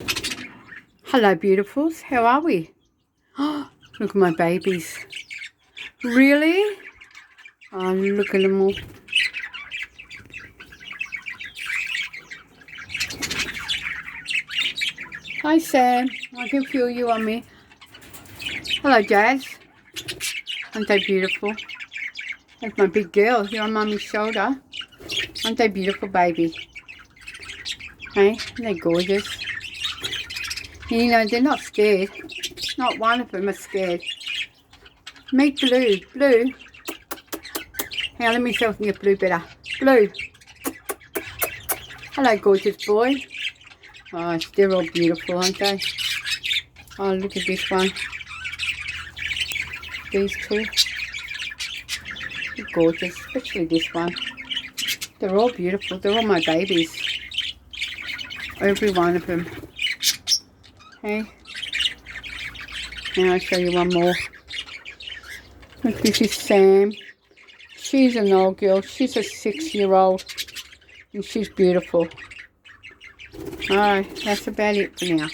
Hello, beautifuls. How are we? Oh, look at my babies. Really? Oh, look at them all. Hi, Sam. I can feel you on me. Hello, Jazz. Aren't they beautiful? That's my big girl here on Mummy's shoulder. Aren't they beautiful, baby? Hey, aren't they gorgeous? You know, they're not scared. Not one of them are scared. Meet Blue. Blue. Hang on, let me see if I can get Blue better. Blue. Hello, gorgeous boy. Oh, they're all beautiful, aren't they? Oh, look at this one. These two. They're gorgeous, especially this one. They're all beautiful. They're all my babies. Every one of them. Hey. Now I'll show you one more. Look, this is Sam. She's an old girl. She's a 6-year-old. And she's beautiful. Alright, that's about it for now.